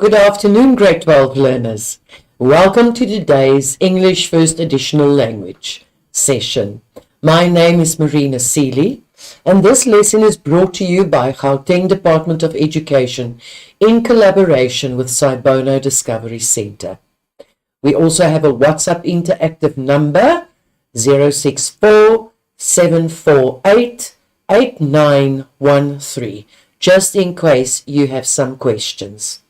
Good afternoon, grade 12 learners. Welcome to today's English First Additional Language session. My name is Marina Seeley, and this lesson is brought to you by Gauteng Department of Education in collaboration with Saibono Discovery Centre. We also have a WhatsApp interactive number 064 748 8913, just in case you have some questions.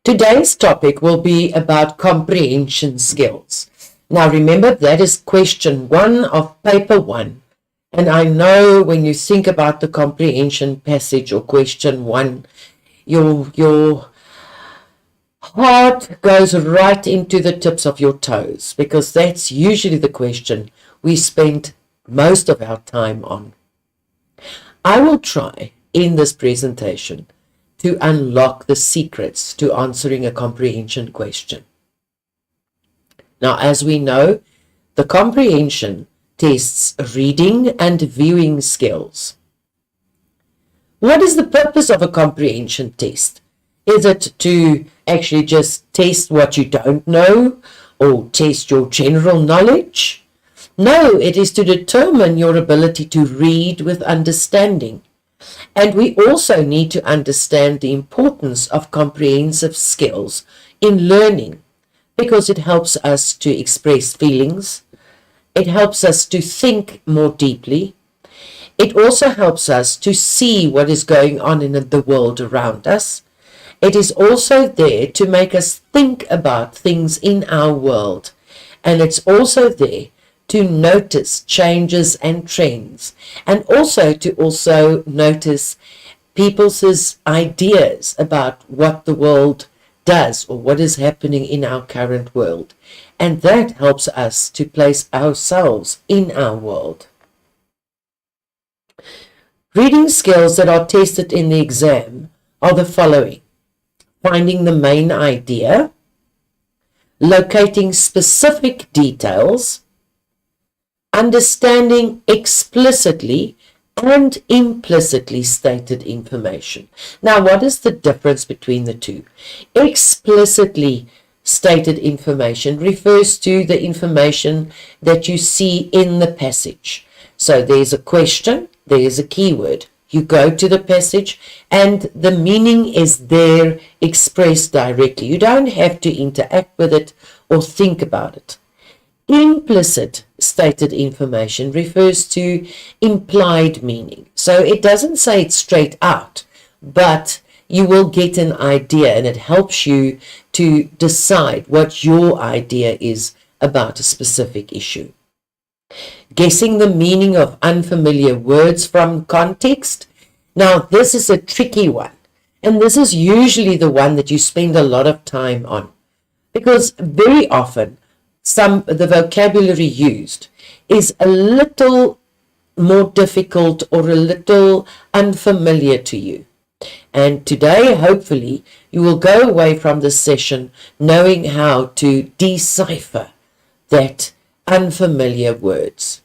Today's topic will be about comprehension skills. Now remember, that is question 1 of paper 1. And I know when you think about the comprehension passage or question 1, your heart goes right into the tips of your toes, because that's usually the question we spend most of our time on. I will try in this presentation to unlock the secrets to answering a comprehension question. Now, as we know, the comprehension tests reading and viewing skills. What is the purpose of a comprehension test? Is it to actually just test what you don't know or test your general knowledge? No, it is to determine your ability to read with understanding. And we also need to understand the importance of comprehensive skills in learning, because it helps us to express feelings. It helps us to think more deeply. It also helps us to see what is going on in the world around us. It is also there to make us think about things in our world. And it's also there to notice changes and trends, and also to notice people's ideas about what the world does or what is happening in our current world. And that helps us to place ourselves in our world. Reading skills that are tested in the exam are the following: finding the main idea, locating specific details, understanding explicitly and implicitly stated information. Now, what is the difference between the two? Explicitly stated information refers to the information that you see in the passage. So there's a question, there's a keyword. You go to the passage and the meaning is there expressed directly. You don't have to interact with it or think about it. Implicit stated information refers to implied meaning. So it doesn't say it straight out, but you will get an idea, and it helps you to decide what your idea is about a specific issue. Guessing the meaning of unfamiliar words from context. Now, this is a tricky one, and this is usually the one that you spend a lot of time on, because very often the vocabulary used is a little more difficult or a little unfamiliar to you. And today, hopefully, you will go away from this session knowing how to decipher that unfamiliar words.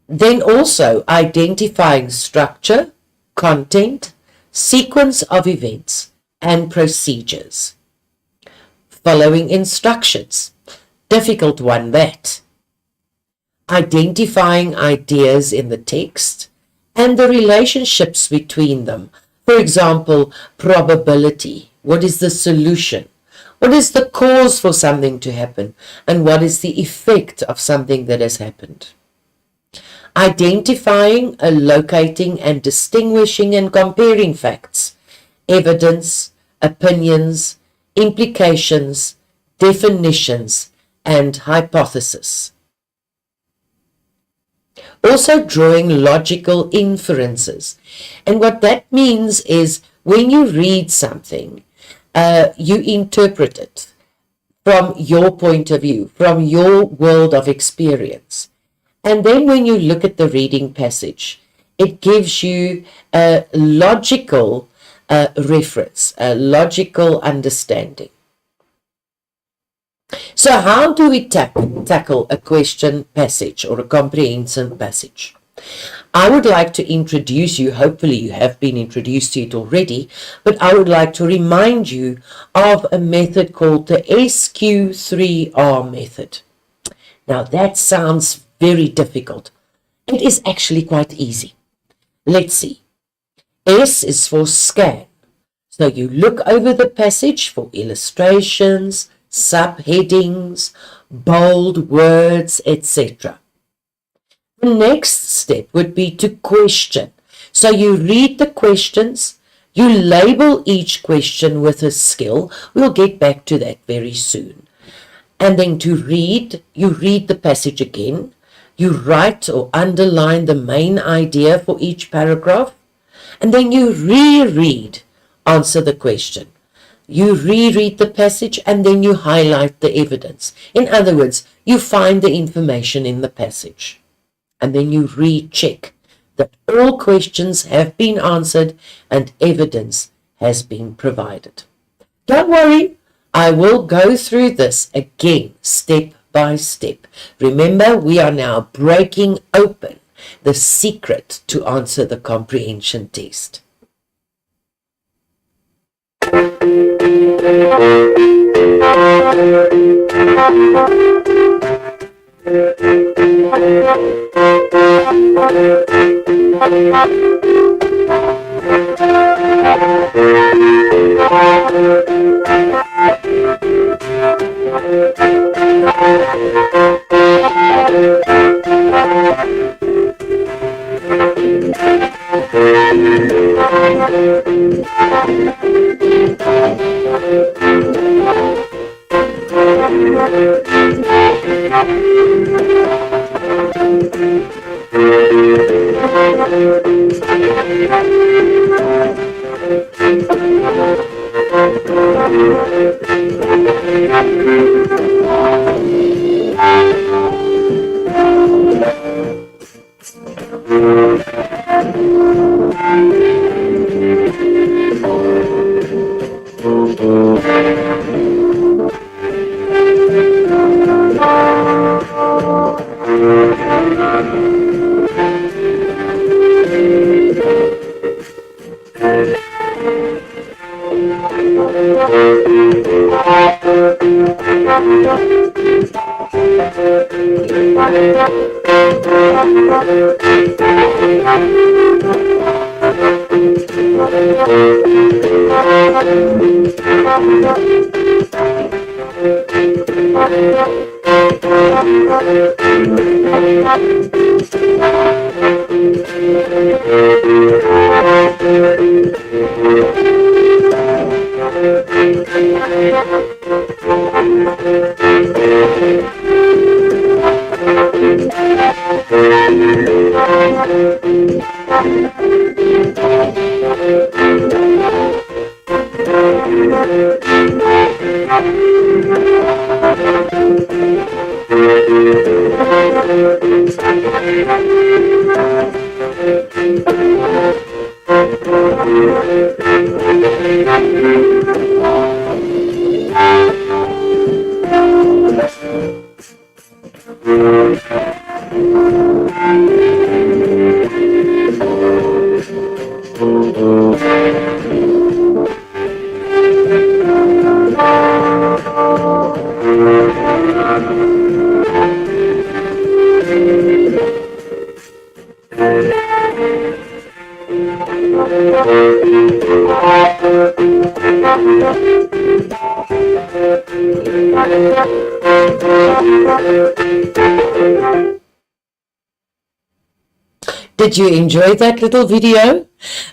Then also identifying structure, content, sequence of events, and procedures. Following instructions. Difficult one, that. Identifying ideas in the text and the relationships between them. For example, probability. What is the solution? What is the cause for something to happen? And what is the effect of something that has happened? Identifying, locating, and distinguishing and comparing facts, evidence, opinions, implications, definitions, and hypothesis. Also drawing logical inferences. And what that means is when you read something, you interpret it from your point of view, from your world of experience. And then when you look at the reading passage, it gives you a logical reference, a logical understanding. So how do we tackle a question passage or a comprehension passage? I would like to introduce you, hopefully you have been introduced to it already, but I would like to remind you of a method called the SQ3R method. Now that sounds very difficult. It is actually quite easy. Let's see. S is for scan. So you look over the passage for illustrations, subheadings, bold words, etc. The next step would be to question. So you read the questions, you label each question with a skill. We'll get back to that very soon. And then to read, you read the passage again. You write or underline the main idea for each paragraph. And then you reread, answer the question. You reread the passage and then you highlight the evidence. In other words, you find the information in the passage. And then you recheck that all questions have been answered and evidence has been provided. Don't worry, I will go through this again, step by step. Remember, we are now breaking open the secret to answer the comprehension test. Did you enjoy that little video?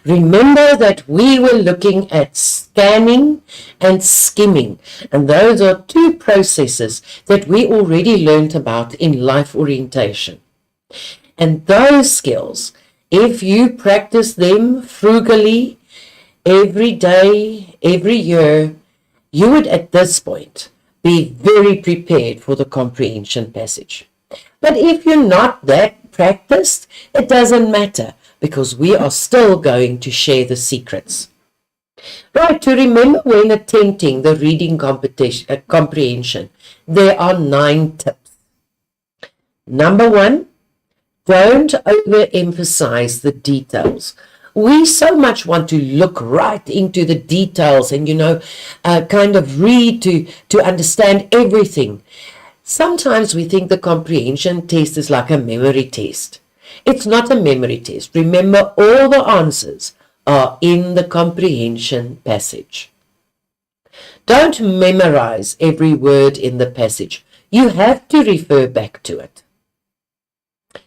Remember that we were looking at scanning and skimming, and those are two processes that we already learned about in life orientation. And those skills, if you practice them frugally every day, every year, you would at this point be very prepared for the comprehension passage. But if you're not that practiced, it doesn't matter, because we are still going to share the secrets. Right, to remember when attempting the reading comprehension, there are 9 tips. Number 1, Don't overemphasize the details. We so much want to look right into the details and, kind of read to understand everything. Sometimes we think the comprehension test is like a memory test. It's not a memory test. Remember, all the answers are in the comprehension passage. Don't memorize every word in the passage. You have to refer back to it.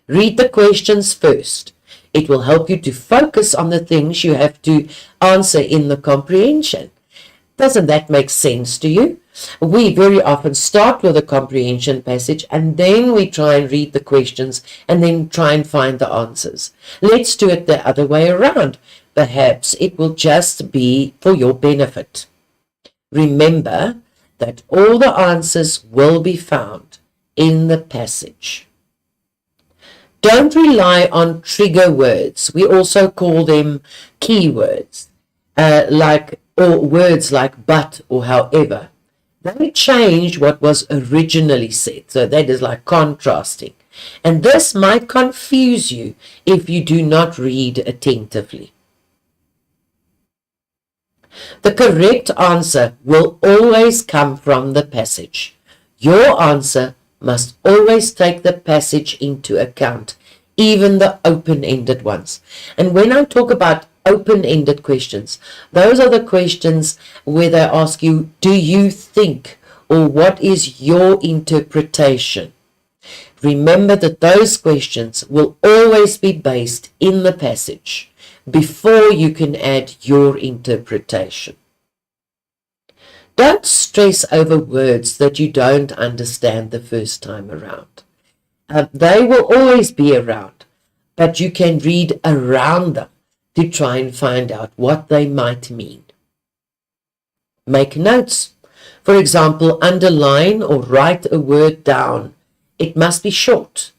Read the questions first. It will help you to focus on the things you have to answer in the comprehension. Doesn't that make sense to you? We very often start with a comprehension passage and then we try and read the questions and then try and find the answers. Let's do it the other way around. Perhaps it will just be for your benefit. Remember that all the answers will be found in the passage. Don't rely on trigger words. We also call them keywords, or words like but or however. They change what was originally said. So that is like contrasting. And this might confuse you if you do not read attentively. The correct answer will always come from the passage. Your answer must always take the passage into account, even the open-ended ones. And when I talk about open-ended questions, those are the questions where they ask you, do you think, or what is your interpretation? Remember that those questions will always be based in the passage before you can add your interpretation. Don't stress over words that you don't understand the first time around. They will always be around, but you can read around them to try and find out what they might mean. Make notes. For example, underline or write a word down. It must be short.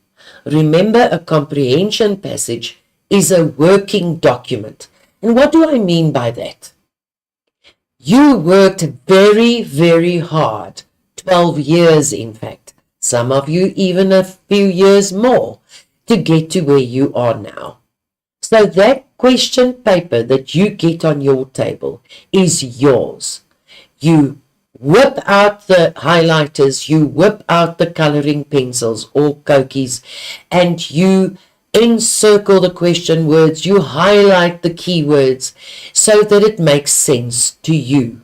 Remember, a comprehension passage is a working document. And what do I mean by that? You worked very, very hard, 12 years in fact, some of you even a few years more, to get to where you are now. So that question paper that you get on your table is yours. You whip out the highlighters, you whip out the coloring pencils or Kokies, and you encircle the question words, you highlight the keywords so that it makes sense to you.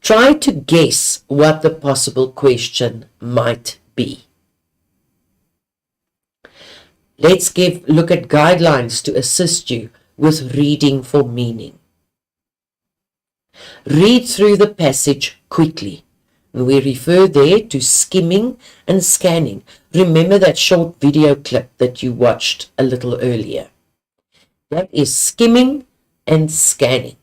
Try to guess what the possible question might be. Let's look at guidelines to assist you with reading for meaning. Read through the passage quickly. We refer there to skimming and scanning. Remember that short video clip that you watched a little earlier. That is skimming and scanning.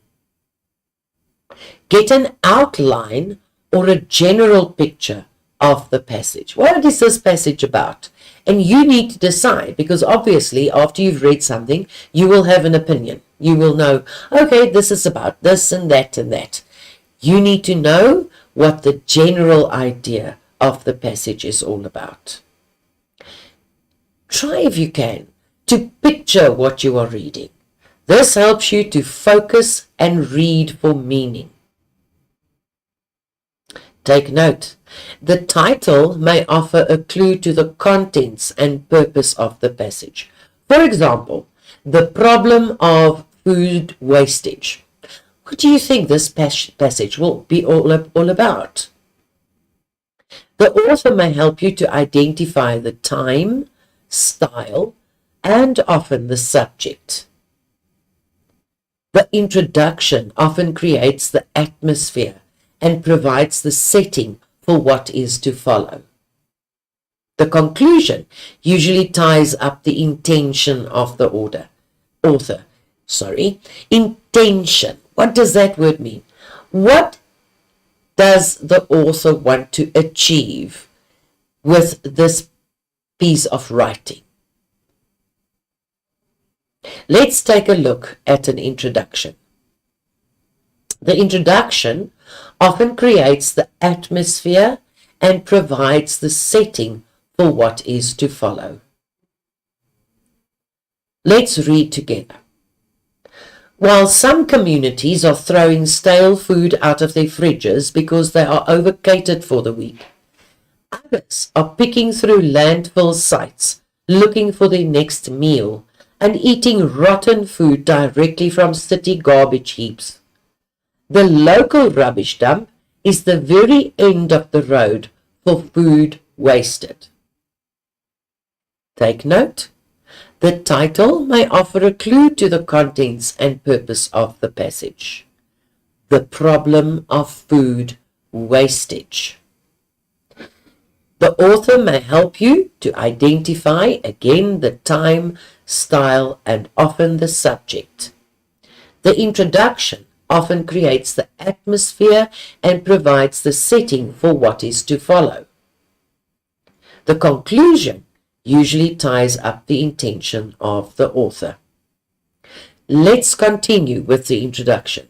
Get an outline or a general picture of the passage. What is this passage about? And you need to decide, because obviously after you've read something, you will have an opinion. You will know, okay, this is about this and that and that. You need to know what the general idea of the passage is all about. Try, if you can, to picture what you are reading. This helps you to focus and read for meaning. Take note. The title may offer a clue to the contents and purpose of the passage. For example, the problem of food wastage. What do you think this passage will be all about? The author may help you to identify the time, style, and often the subject. The introduction often creates the atmosphere and provides the setting for what is to follow. The conclusion usually ties up the intention of the author. Intention. What does that word mean? What does the author want to achieve with this piece of writing? Let's take a look at an introduction. The introduction often creates the atmosphere and provides the setting for what is to follow. Let's read together. While some communities are throwing stale food out of their fridges because they are over-catered for the week, others are picking through landfill sites looking for their next meal and eating rotten food directly from city garbage heaps. The local rubbish dump is the very end of the road for food wasted. Take note. The title may offer a clue to the contents and purpose of the passage. The problem of food wastage. The author may help you to identify again the time, style, and often the subject. The introduction often creates the atmosphere and provides the setting for what is to follow. The conclusion usually ties up the intention of the author. Let's continue with the introduction.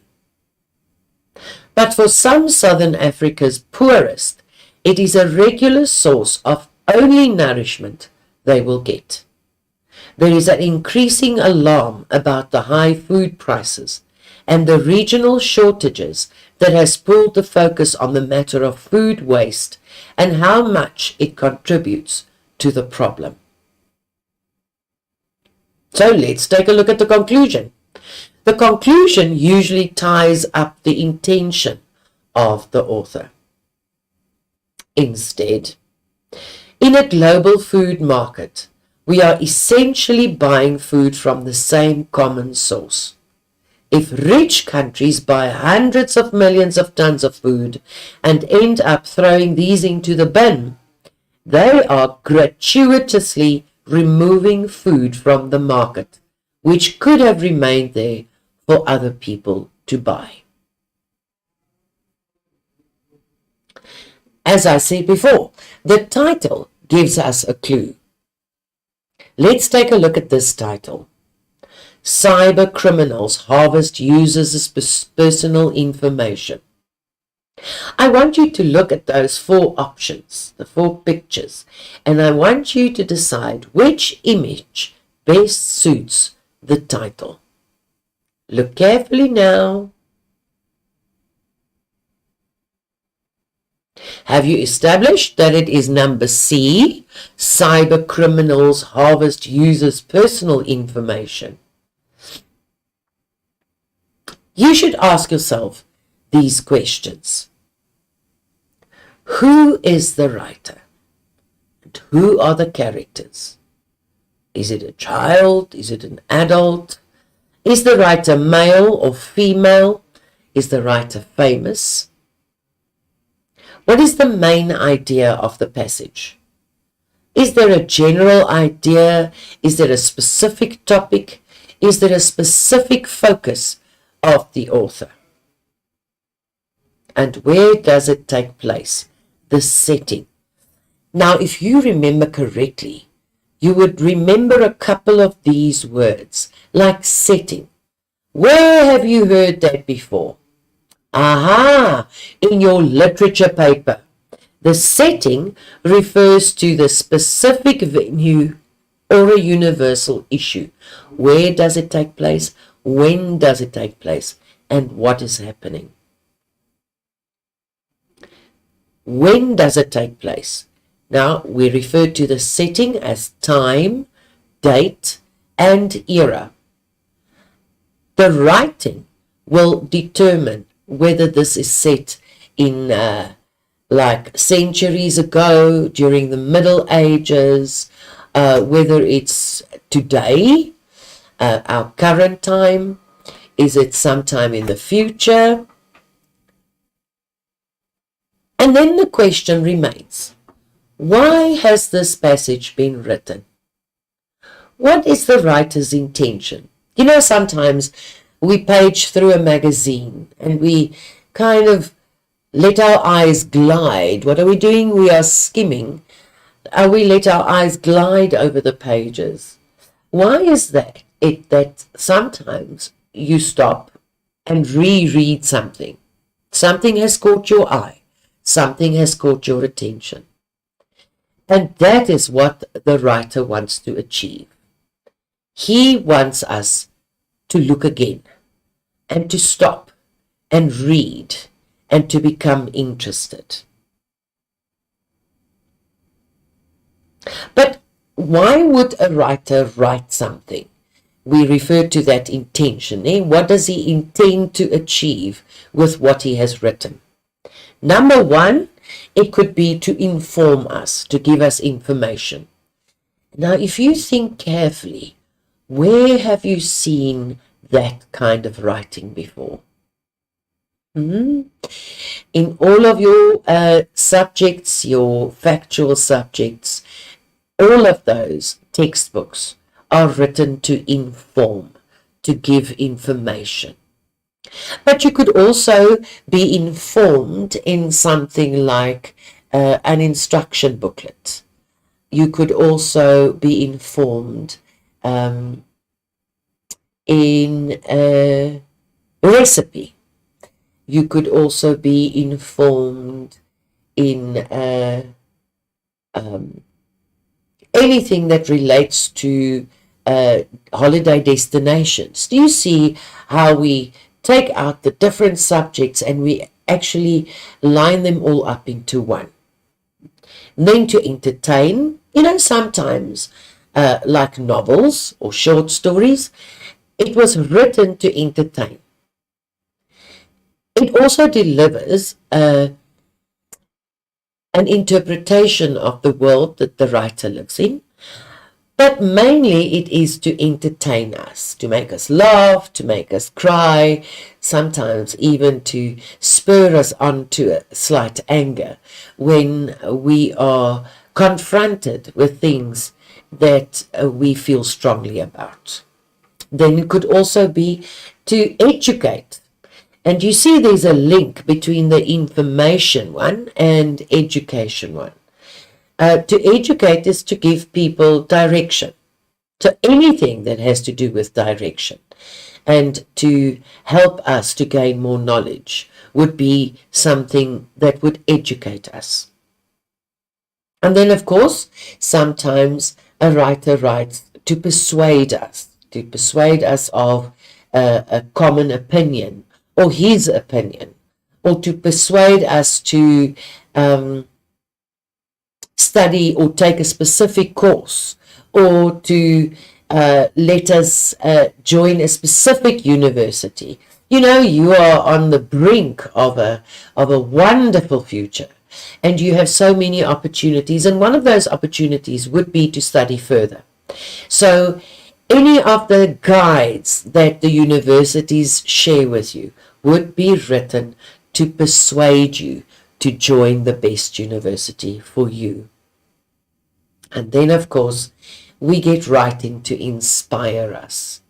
But for some Southern Africa's poorest, it is a regular source of only nourishment they will get. There is an increasing alarm about the high food prices and the regional shortages that has pulled the focus on the matter of food waste and how much it contributes to the problem. So let's take a look at the conclusion. The conclusion usually ties up the intention of the author. Instead, in a global food market, we are essentially buying food from the same common source. If rich countries buy hundreds of millions of tons of food and end up throwing these into the bin, they are gratuitously removing food from the market, which could have remained there for other people to buy. As I said before, the title gives us a clue. Let's take a look at this title. Cyber criminals harvest users' personal information. I want you to look at those 4 options, the 4 pictures, and I want you to decide which image best suits the title. Look carefully now. Have you established that it is number C, cyber criminals harvest users' personal information? You should ask yourself these questions. Who is the writer? And who are the characters? Is it a child? Is it an adult? Is the writer male or female? Is the writer famous? What is the main idea of the passage? Is there a general idea? Is there a specific topic? Is there a specific focus of the author? And where does it take place? The setting. Now, if you remember correctly, you would remember a couple of these words, like setting. Where have you heard that before? Aha, in your literature paper. The setting refers to the specific venue or a universal issue. Where does it take place? When does it take place? And what is happening? When does it take place? Now, we refer to the setting as time, date, and era. The writing will determine whether this is set in like centuries ago, during the Middle Ages, whether it's today, our current time, is it sometime in the future? And then the question remains, why has this passage been written? What is the writer's intention? You know, sometimes we page through a magazine and we kind of let our eyes glide. What are we doing? We are skimming. We let our eyes glide over the pages. Why is that? That sometimes you stop and reread something. Something has caught your eye. Something has caught your attention. And that is what the writer wants to achieve. He wants us to look again and to stop and read and to become interested. But why would a writer write something? We refer to that intention. What does he intend to achieve with what he has written? Number one, it could be to inform us, to give us information. Now, if you think carefully, where have you seen that kind of writing before? In all of your subjects, your factual subjects, all of those textbooks are written to inform, to give information. But you could also be informed in something like an instruction booklet. You could also be informed in a recipe. You could also be informed in anything that relates to holiday destinations. Do you see how we take out the different subjects and we actually line them all up into one? And then to entertain, sometimes like novels or short stories, it was written to entertain. It also delivers an interpretation of the world that the writer lives in, but mainly it is to entertain us, to make us laugh, to make us cry, sometimes even to spur us on to a slight anger when we are confronted with things that we feel strongly about. Then it could also be to educate. And you see there's a link between the information one and education one. To educate is to give people direction. So anything that has to do with direction and to help us to gain more knowledge would be something that would educate us. And then, of course, sometimes a writer writes to persuade us of a common opinion, or his opinion, or to persuade us to study or take a specific course, or to let us join a specific university. You are on the brink of a wonderful future, and you have so many opportunities, and one of those opportunities would be to study further. So any of the guides that the universities share with you would be written to persuade you to join the best university for you. And then, of course, we get writing to inspire us.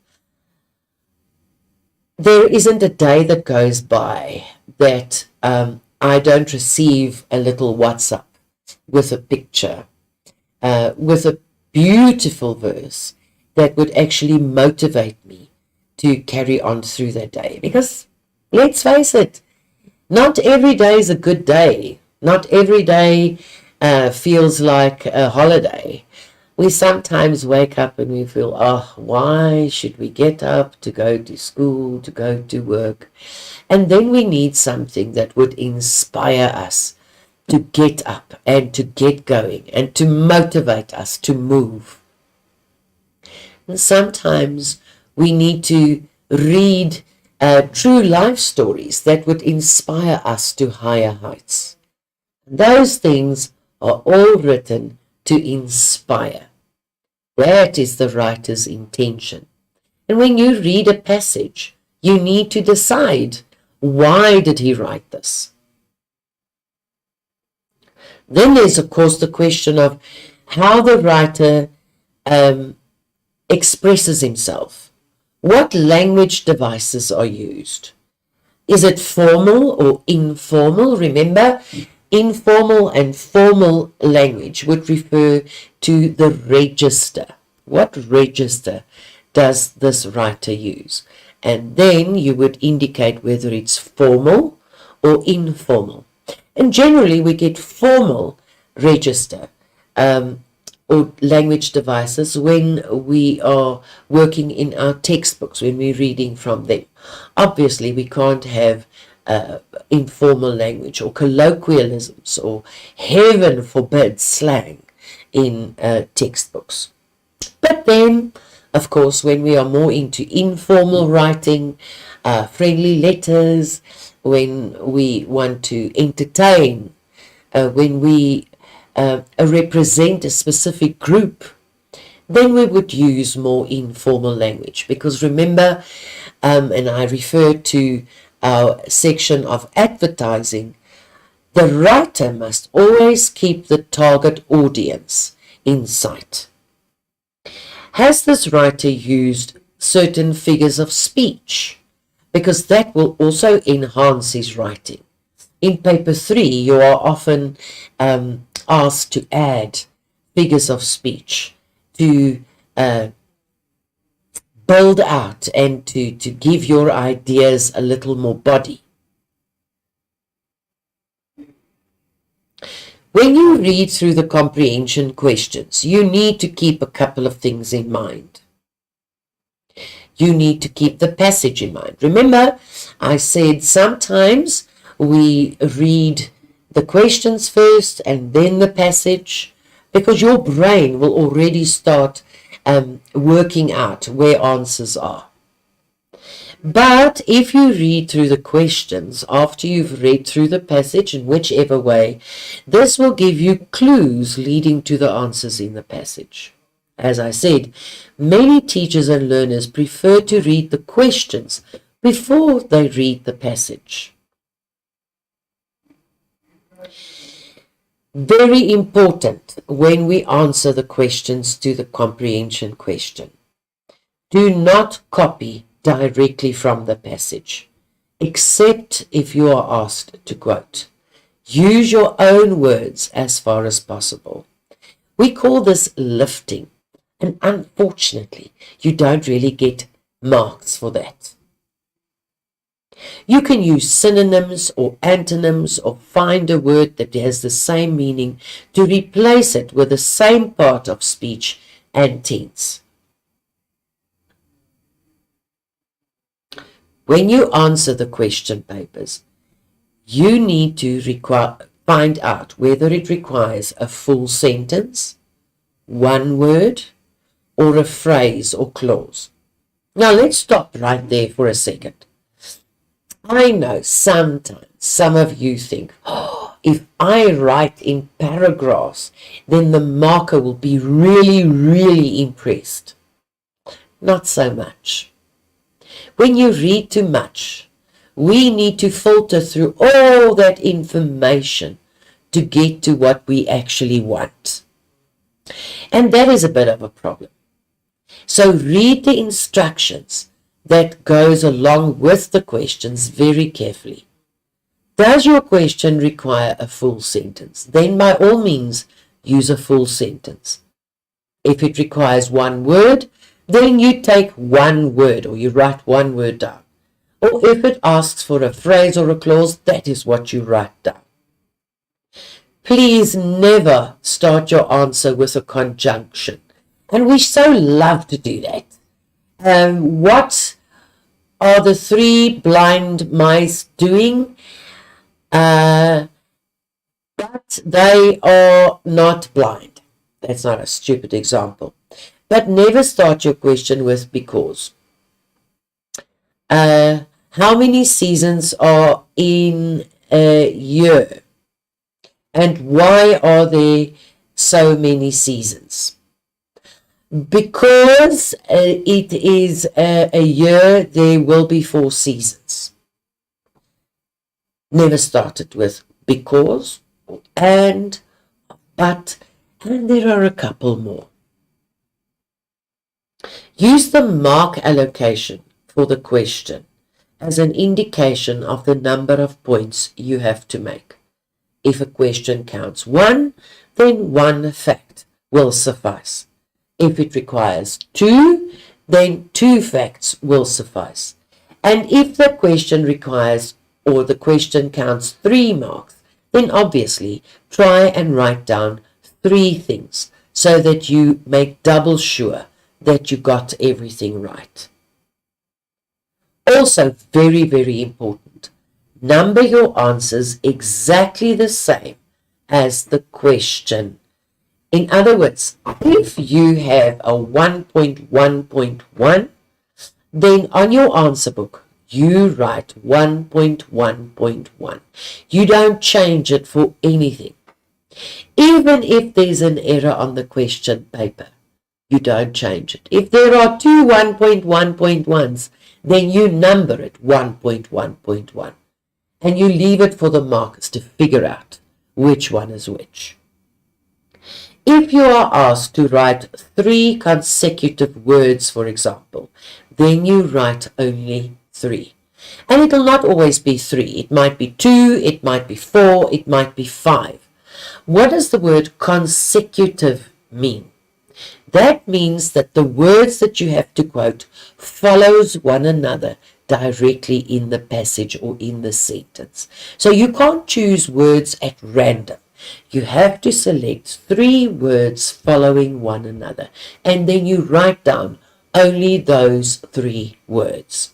There isn't a day that goes by that I don't receive a little WhatsApp with a picture, with a beautiful verse that would actually motivate me to carry on through that day. Because let's face it, not every day is a good day. Not every day feels like a holiday. We sometimes wake up and we feel, why should we get up to go to school, to go to work? And then we need something that would inspire us to get up and to get going and to motivate us to move. And sometimes we need to read true life stories that would inspire us to higher heights. And those things are all written to inspire. That is the writer's intention. And when you read a passage, you need to decide, why did he write this? Then there's, of course, the question of how the writer expresses himself. What language devices are used? Is it formal or informal? Remember, informal and formal language would refer to the register. What register does this writer use? And then you would indicate whether it's formal or informal. And generally we get formal register or language devices when we are working in our textbooks, when we're reading from them. Obviously, we can't have informal language or colloquialisms or, heaven forbid, slang in textbooks. But then, of course, when we are more into informal writing, friendly letters, when we want to entertain, when we represent a specific group, then we would use more informal language. Because remember, and I refer to our section of advertising, the writer must always keep the target audience in sight. Has this writer used certain figures of speech? Because that will also enhance his writing. In paper 3, you are often asked to add figures of speech to build out and to give your ideas a little more body. When you read through the comprehension questions, you need to keep a couple of things in mind. You need to keep the passage in mind. Remember, I said sometimes we read the questions first and then the passage, because your brain will already start working out where answers are. But if you read through the questions after you've read through the passage, in whichever way, this will give you clues leading to the answers in the passage. As I said, many teachers and learners prefer to read the questions before they read the passage. Very important when we answer the questions to the comprehension question. Do not copy directly from the passage, except if you are asked to quote. Use your own words as far as possible. We call this lifting, and unfortunately, you don't really get marks for that. You can use synonyms or antonyms or find a word that has the same meaning to replace it with the same part of speech and tense. When you answer the question papers, you need to find out whether it requires a full sentence, one word, or a phrase or clause. Now let's stop right there for a second. I know sometimes some of you think, if I write in paragraphs, then the marker will be really, really impressed. Not so much. When you read too much, we need to filter through all that information to get to what we actually want. And that is a bit of a problem. So read the instructions that goes along with the questions very carefully. Does your question require a full sentence? Then by all means, use a full sentence. If it requires one word, then you take one word or you write one word down. Or if it asks for a phrase or a clause, that is what you write down. Please never start your answer with a conjunction. And we so love to do that. What are the three blind mice doing? But they are not blind. That's not a stupid example. But never start your question with because. How many seasons are in a year? And why are there so many seasons? Because it is a year, there will be 4 seasons. Never start it with because, and, but, and there are a couple more. Use the mark allocation for the question as an indication of the number of points you have to make. If a question counts 1, then 1 fact will suffice. If it requires 2, then 2 facts will suffice. And if the question requires or the question counts 3 marks, then obviously try and write down 3 things so that you make double sure that you got everything right. Also, very, very important, number your answers exactly the same as the question. In other words, if you have a 1.1.1, then on your answer book, you write 1.1.1. You don't change it for anything. Even if there's an error on the question paper, you don't change it. If there are 2 1.1.1s, then you number it 1.1.1. And you leave it for the markers to figure out which one is which. If you are asked to write 3 consecutive words, for example, then you write only 3. And it will not always be 3. It might be 2, it might be 4, it might be 5. What does the word consecutive mean? That means that the words that you have to quote follows one another directly in the passage or in the sentence. So you can't choose words at random. You have to select 3 words following one another, and then you write down only those 3 words.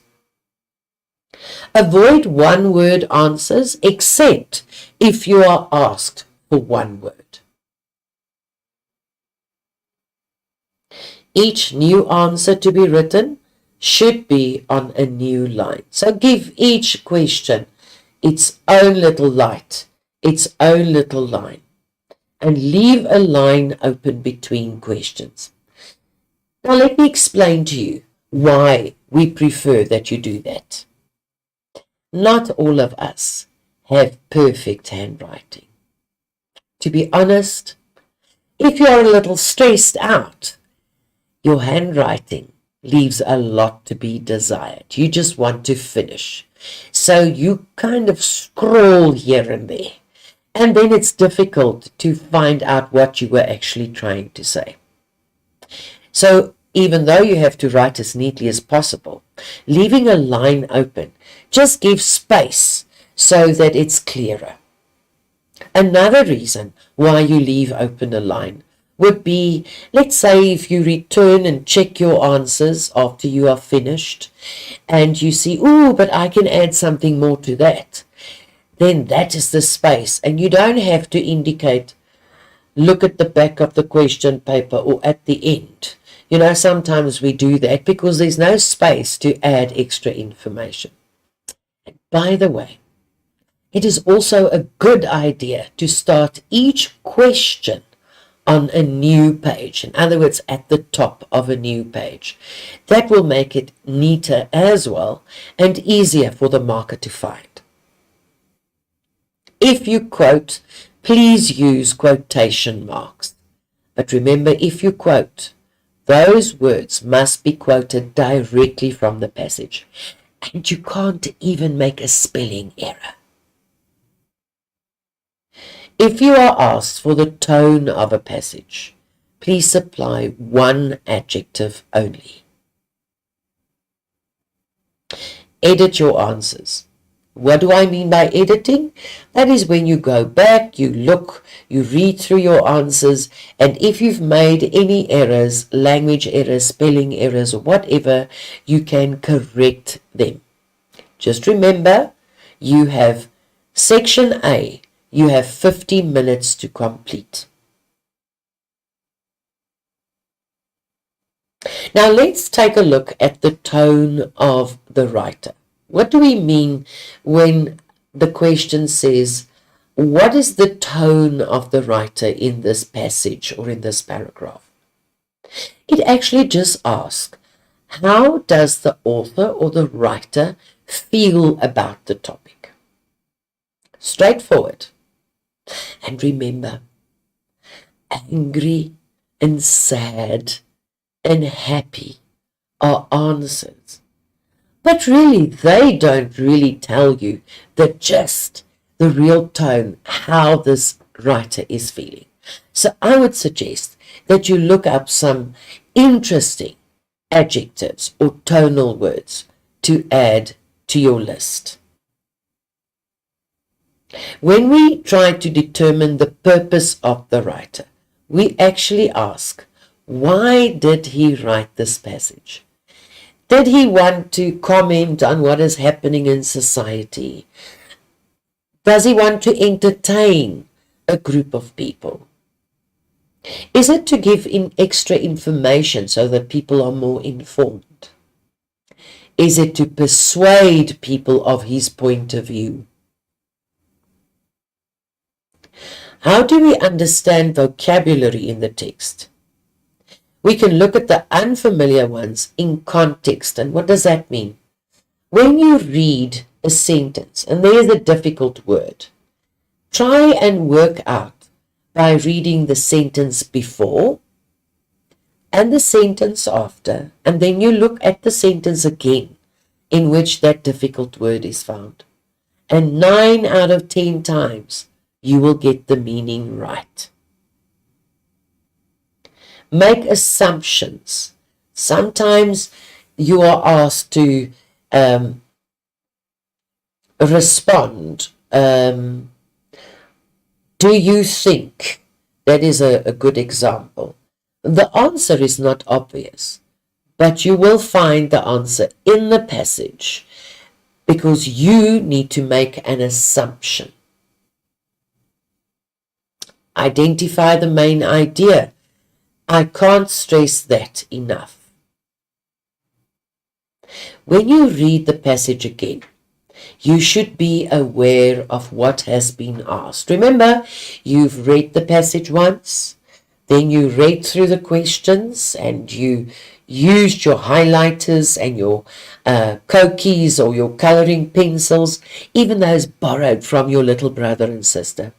Avoid one-word answers except if you are asked for 1 word. Each new answer to be written should be on a new line. So give each question its own little light, its own little line, and leave a line open between questions. Now let me explain to you why we prefer that you do that. Not all of us have perfect handwriting. To be honest, if you're a little stressed out, your handwriting leaves a lot to be desired. You just want to finish. So you kind of scroll here and there. And then it's difficult to find out what you were actually trying to say. So even though you have to write as neatly as possible, leaving a line open just gives space so that it's clearer. Another reason why you leave open a line would be, let's say if you return and check your answers after you are finished and you see, oh, but I can add something more to that. Then that is the space, and you don't have to indicate, look at the back of the question paper or at the end. You know, sometimes we do that because there's no space to add extra information. And by the way, it is also a good idea to start each question on a new page. In other words, at the top of a new page. That will make it neater as well and easier for the marker to find. If you quote, please use quotation marks. But remember, if you quote, those words must be quoted directly from the passage. And you can't even make a spelling error. If you are asked for the tone of a passage, please supply 1 adjective only. Edit your answers. What do I mean by editing? That is when you go back, you look, you read through your answers, and if you've made any errors, language errors, spelling errors, or whatever, you can correct them. Just remember, you have section A. You have 50 minutes to complete. Now let's take a look at the tone of the writer. What do we mean when the question says, what is the tone of the writer in this passage or in this paragraph? It actually just asks, how does the author or the writer feel about the topic? Straightforward. And remember, angry and sad and happy are answers. But really, they don't really tell you the gist, the real tone, how this writer is feeling. So I would suggest that you look up some interesting adjectives or tonal words to add to your list. When we try to determine the purpose of the writer, we actually ask, why did he write this passage? Did he want to comment on what is happening in society? Does he want to entertain a group of people? Is it to give extra information so that people are more informed? Is it to persuade people of his point of view? How do we understand vocabulary in the text? We can look at the unfamiliar ones in context. And what does that mean? When you read a sentence, and there's a difficult word, try and work out by reading the sentence before and the sentence after, and then you look at the sentence again in which that difficult word is found. And 9 out of 10 times, you will get the meaning right. Make assumptions. Sometimes you are asked to respond. Do you think? That is a good example. The answer is not obvious, but you will find the answer in the passage because you need to make an assumption. Identify the main idea. I can't stress that enough. When you read the passage again, you should be aware of what has been asked. Remember, you've read the passage once, then you read through the questions and you used your highlighters and your Kokies or your coloring pencils, even those borrowed from your little brother and sister.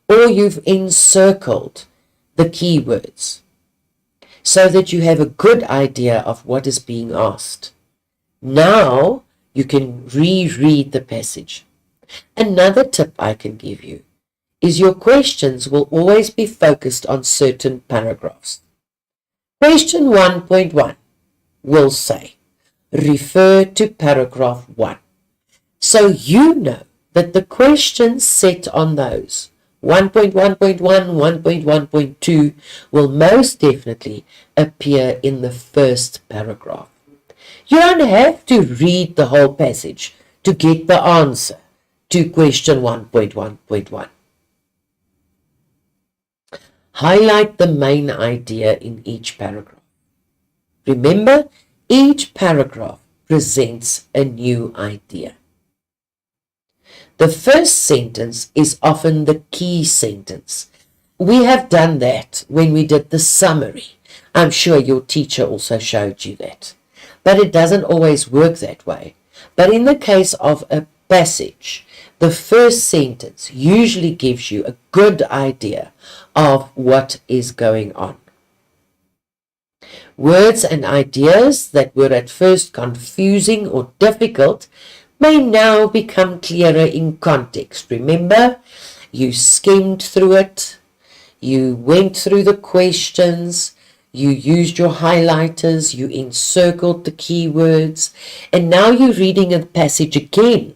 Or you've encircled the keywords so that you have a good idea of what is being asked. Now you can reread the passage. Another tip I can give you is your questions will always be focused on certain paragraphs. Question 1.1 will say, refer to paragraph 1. So you know that the questions set on those 1.1.1, 1.1.2 will most definitely appear in the first paragraph. You don't have to read the whole passage to get the answer to question 1.1.1. Highlight the main idea in each paragraph. Remember, each paragraph presents a new idea. The first sentence is often the key sentence. We have done that when we did the summary. I'm sure your teacher also showed you that. But it doesn't always work that way. But in the case of a passage, the first sentence usually gives you a good idea of what is going on. Words and ideas that were at first confusing or difficult may now become clearer in context. Remember, you skimmed through it, you went through the questions, you used your highlighters, you encircled the keywords, and now you're reading a passage again.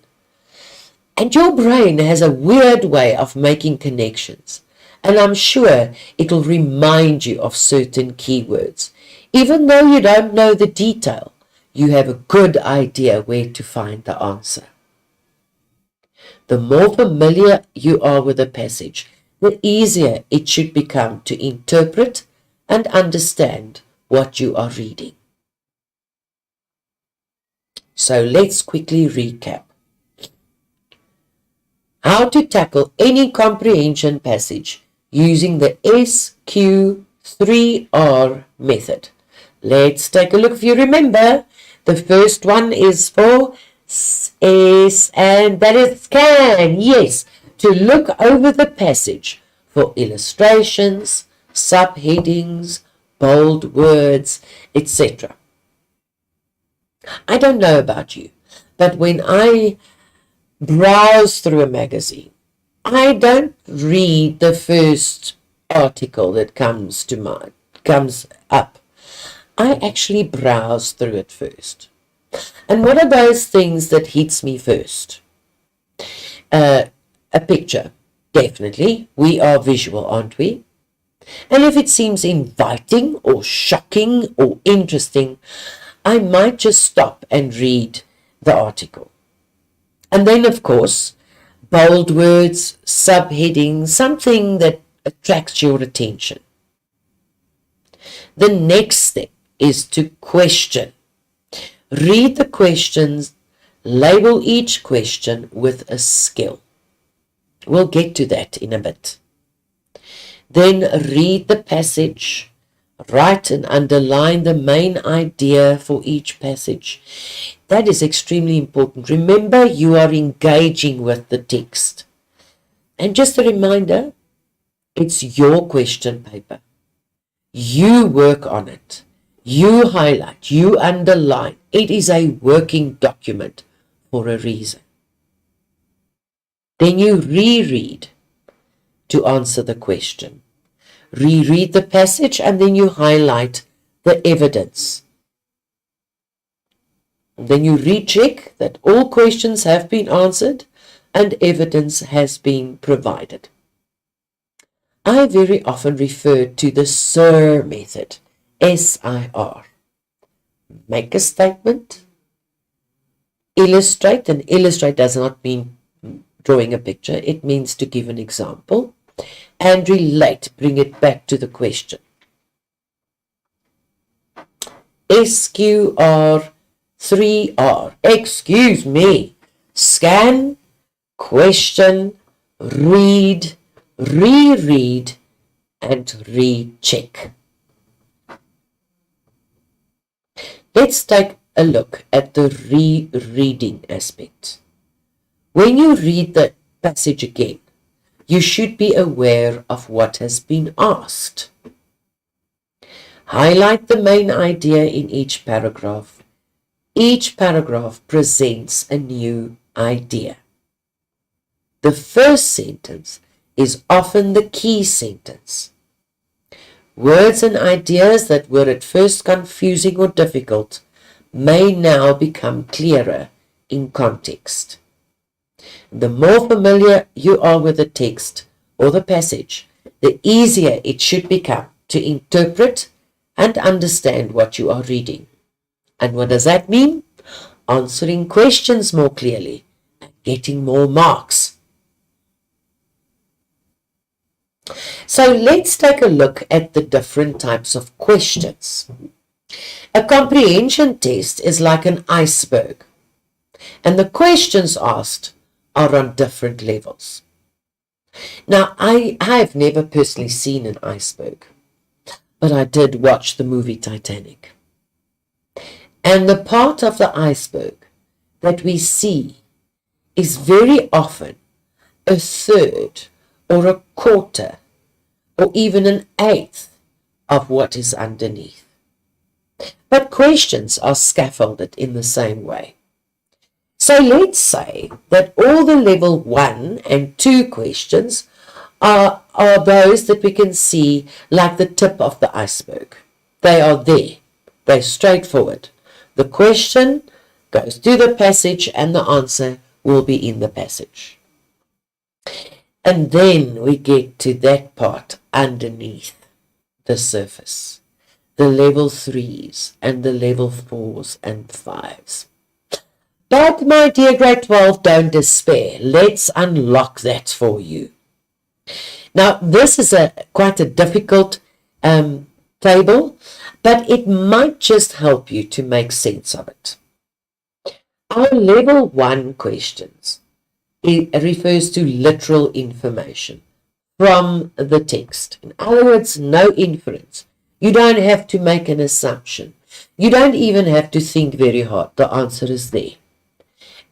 And your brain has a weird way of making connections, and I'm sure it'll remind you of certain keywords. Even though you don't know the detail, you have a good idea where to find the answer. The more familiar you are with a passage, the easier it should become to interpret and understand what you are reading. So let's quickly recap. How to tackle any comprehension passage using the SQ3R method. Let's take a look. If you remember, the first one is for S, and that is scan. Yes, to look over the passage for illustrations, subheadings, bold words, etc. I don't know about you, but when I browse through a magazine, I don't read the first article that comes up. I actually browse through it first. And what are those things that hits me first? A picture, definitely. We are visual, aren't we? And if it seems inviting or shocking or interesting, I might just stop and read the article. And then, of course, bold words, subheading, something that attracts your attention. The next step is to question. Read the questions, label each question with a skill. We'll get to that in a bit. Then read the passage, write and underline the main idea for each passage. That is extremely important. Remember, you are engaging with the text. And just a reminder, it's your question paper. You work on it. You highlight, you underline. It is a working document for a reason. Then you reread to answer the question. Reread the passage and then you highlight the evidence. And then you recheck that all questions have been answered and evidence has been provided. I very often refer to the SIR method, S-I-R. Make a statement, illustrate, and illustrate does not mean drawing a picture, it means to give an example, and relate, bring it back to the question. SQR 3R, excuse me, scan, question, read, reread, and recheck. Let's take a look at the rereading aspect. When you read the passage again, you should be aware of what has been asked. Highlight the main idea in each paragraph. Each paragraph presents a new idea. The first sentence is often the key sentence. Words and ideas that were at first confusing or difficult may now become clearer in context. The more familiar you are with the text or the passage, the easier it should become to interpret and understand what you are reading. And what does that mean? Answering questions more clearly and getting more marks. So let's take a look at the different types of questions. A comprehension test is like an iceberg, and the questions asked are on different levels. Now, I have never personally seen an iceberg, but I did watch the movie Titanic. And the part of the iceberg that we see is very often a third or a quarter or even an eighth of what is underneath. But questions are scaffolded in the same way. So let's say that all the level 1 and 2 questions are those that we can see like the tip of the iceberg. They are there. They're straightforward. The question goes to the passage and the answer will be in the passage. And then we get to that part underneath the surface, the level 3s and the level 4s and 5s. But my dear grade 12, don't despair. Let's unlock that for you. Now, this is quite a difficult table, but it might just help you to make sense of it. Our level 1 questions, it refers to literal information from the text. In other words, no inference. You don't have to make an assumption. You don't even have to think very hard. The answer is there.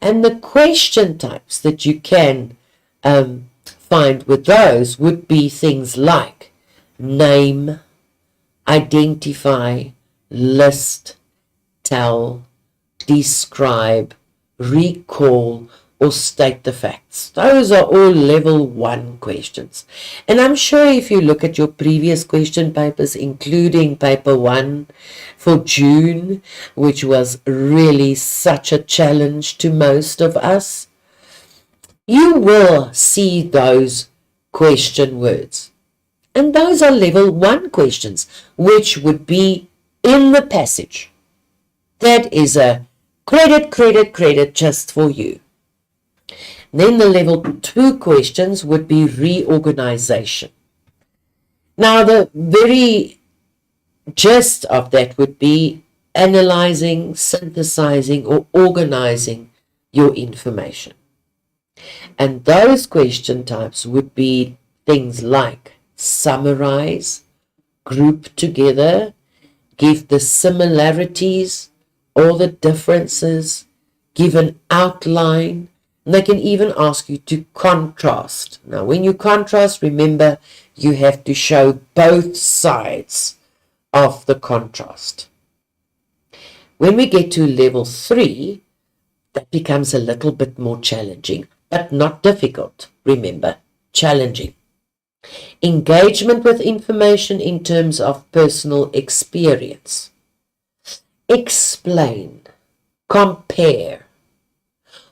And the question types that you can find with those would be things like name, identify, list, tell, describe, recall, or state the facts. Those are all level 1 questions. And I'm sure if you look at your previous question papers, including paper 1 for June, which was really such a challenge to most of us, you will see those question words. And those are level 1 questions, which would be in the passage. That is a credit just for you. Then the level 2 questions would be reorganization. Now, the very gist of that would be analyzing, synthesizing, or organizing your information. And those question types would be things like summarize, group together, give the similarities or the differences, give an outline. And they can even ask you to contrast. Now, when you contrast, remember, you have to show both sides of the contrast. When we get to level 3, that becomes a little bit more challenging, but not difficult. Remember, challenging. Engagement with information in terms of personal experience. Explain, compare.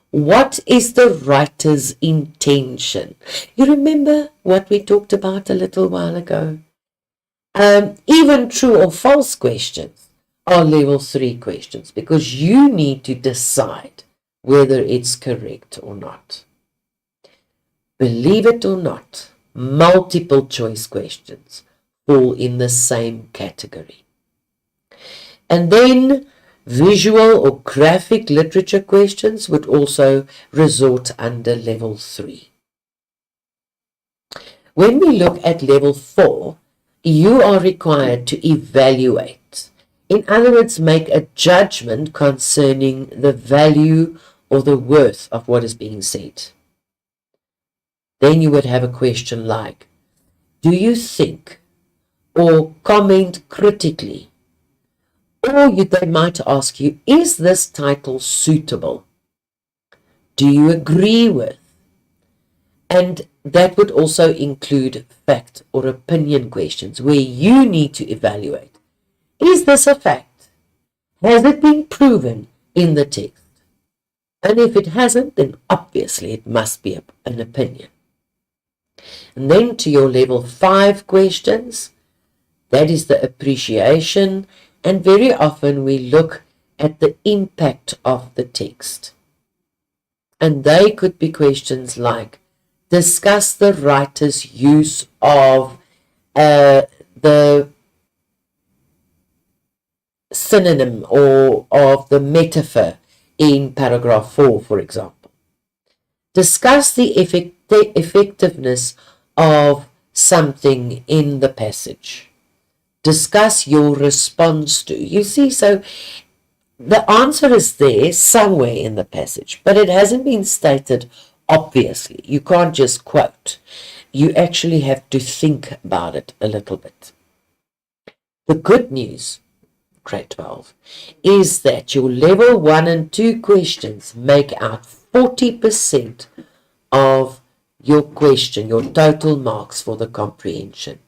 What is the writer's intention? You remember what we talked about a little while ago? Even true or false questions are level 3 questions because you need to decide whether it's correct or not. Believe it or not, multiple choice questions fall in the same category. And then visual or graphic literature questions would also resort under level 3. When we look at level 4, you are required to evaluate. In other words, make a judgment concerning the value or the worth of what is being said. Then you would have a question like, do you think or comment critically? Or they might ask you, is this title suitable? Do you agree with? And that would also include fact or opinion questions where you need to evaluate. Is this a fact? Has it been proven in the text? And if it hasn't, then obviously it must be an opinion. And then to your level 5 questions, that is the appreciation. And very often we look at the impact of the text. And they could be questions like, discuss the writer's use of the synonym or of the metaphor in paragraph 4, for example. Discuss the effectiveness of something in the passage. Discuss your response to. You see, so the answer is there somewhere in the passage, but it hasn't been stated obviously. You can't just quote. You actually have to think about it a little bit. The good news, grade 12, is that your level 1 and 2 questions make out 40% of your question, your total marks for the comprehension.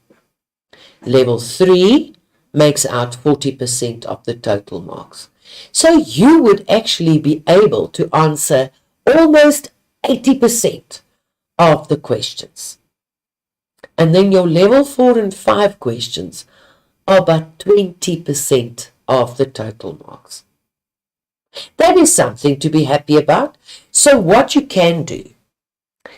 Level 3 makes out 40% of the total marks. So you would actually be able to answer almost 80% of the questions. And then your level 4 and 5 questions are about 20% of the total marks. That is something to be happy about. So what you can do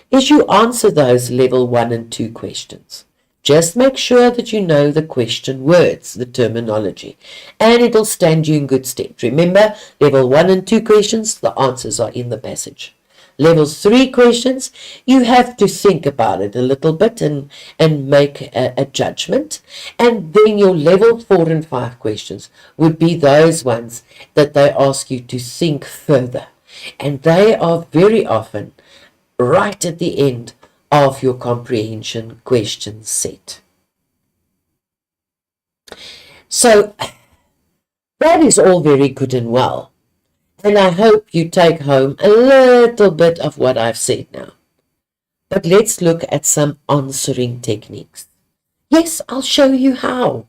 is you answer those level 1 and 2 questions. Just make sure that you know the question words, the terminology, and it'll stand you in good stead. Remember, level 1 and 2 questions, the answers are in the passage. Level 3 questions, you have to think about it a little bit and make a judgment. And then your level 4 and 5 questions would be those ones that they ask you to think further. And they are very often right at the end of your comprehension question set. So that is all very good and well. And I hope you take home a little bit of what I've said now. But let's look at some answering techniques. Yes, I'll show you how.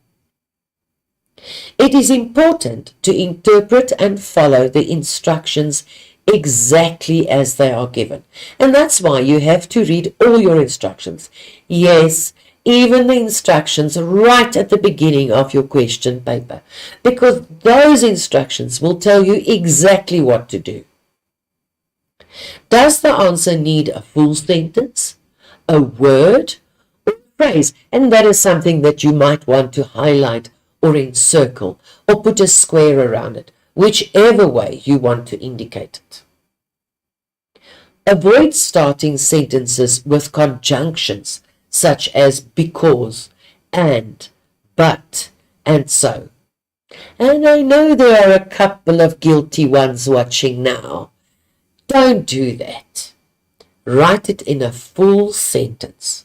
It is important to interpret and follow the instructions exactly as they are given. And that's why you have to read all your instructions. Yes, even the instructions right at the beginning of your question paper, because those instructions will tell you exactly what to do. Does the answer need a full sentence, a word, or a phrase? And that is something that you might want to highlight or encircle or put a square around it, whichever way you want to indicate it. Avoid starting sentences with conjunctions such as because, and, but, and so. And I know there are a couple of guilty ones watching now. Don't do that. Write it in a full sentence.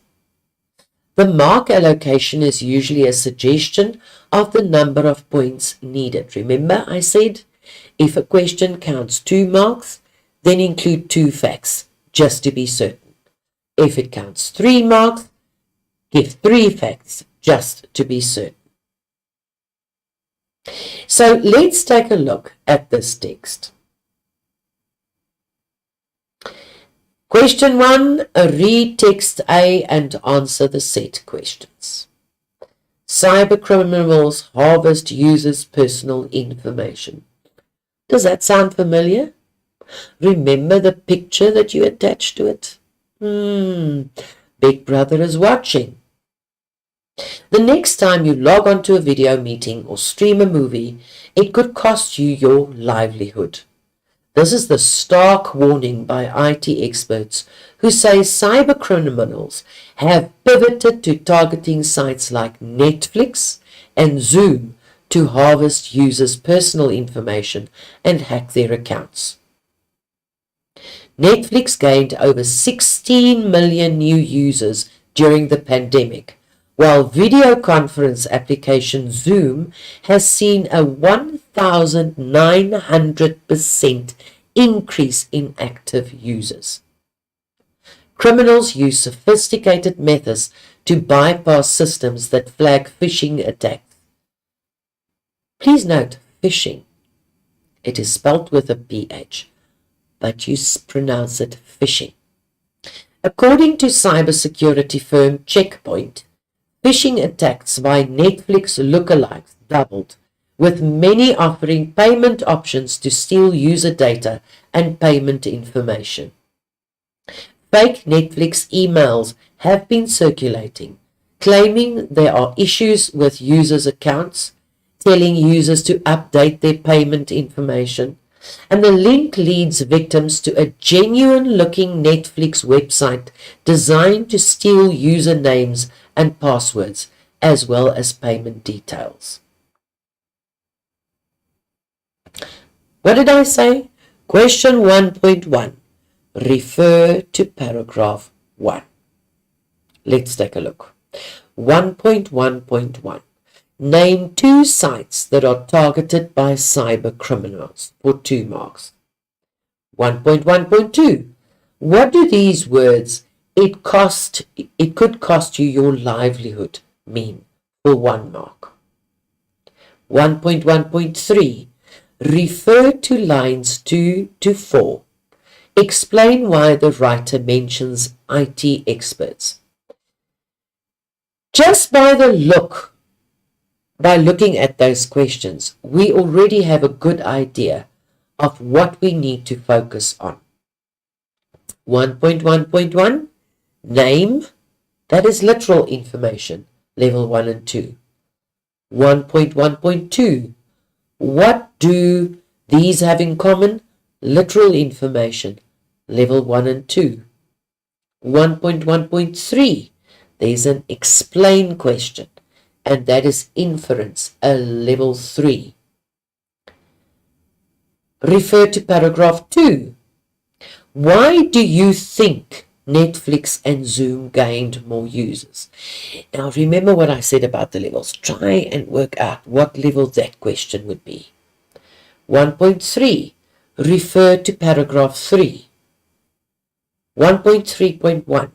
The mark allocation is usually a suggestion of the number of points needed. Remember I said if a question counts 2 marks, then include 2 facts, just to be certain. If it counts 3 marks, give 3 facts, just to be certain. So let's take a look at this text. Question 1, read text A and answer the set questions. Cybercriminals harvest users' personal information. Does that sound familiar? Remember the picture that you attached to it? Big Brother is watching. The next time you log onto a video meeting or stream a movie, it could cost you your livelihood. This is the stark warning by IT experts who say cybercriminals have pivoted to targeting sites like Netflix and Zoom to harvest users' personal information and hack their accounts. Netflix gained over 16 million new users during the pandemic, while video conference application Zoom has seen a 1,900% increase in active users. Criminals use sophisticated methods to bypass systems that flag phishing attacks. Please note, phishing. It is spelled with a PH, but you pronounce it phishing. According to cybersecurity firm Checkpoint, phishing attacks by Netflix lookalikes doubled, with many offering payment options to steal user data and payment information. Fake Netflix emails have been circulating, claiming there are issues with users' accounts, telling users to update their payment information, and the link leads victims to a genuine-looking Netflix website designed to steal usernames and passwords, as well as payment details. What did I say? Question 1.1. Refer to paragraph 1. Let's take a look. 1.1.1. Name 2 sites that are targeted by cyber criminals for 2 marks. 1.1.2. What do these words, it could cost you your livelihood, mean for 1 mark? 1.1.3. Refer to lines 2 to 4. Explain why the writer mentions IT experts. Just by looking at those questions, we already have a good idea of what we need to focus on. 1.1.1, name, that is literal information, level 1 and 2. 1.1.2, what do these have in common? Literal information, level 1 and 2. 1.1.3, there's an explain question, and that is inference, a level 3. Refer to paragraph 2. Why do you think Netflix and Zoom gained more users? Now remember what I said about the levels. Try and work out what level that question would be. 1.3. Refer to paragraph 3. 1.3.1.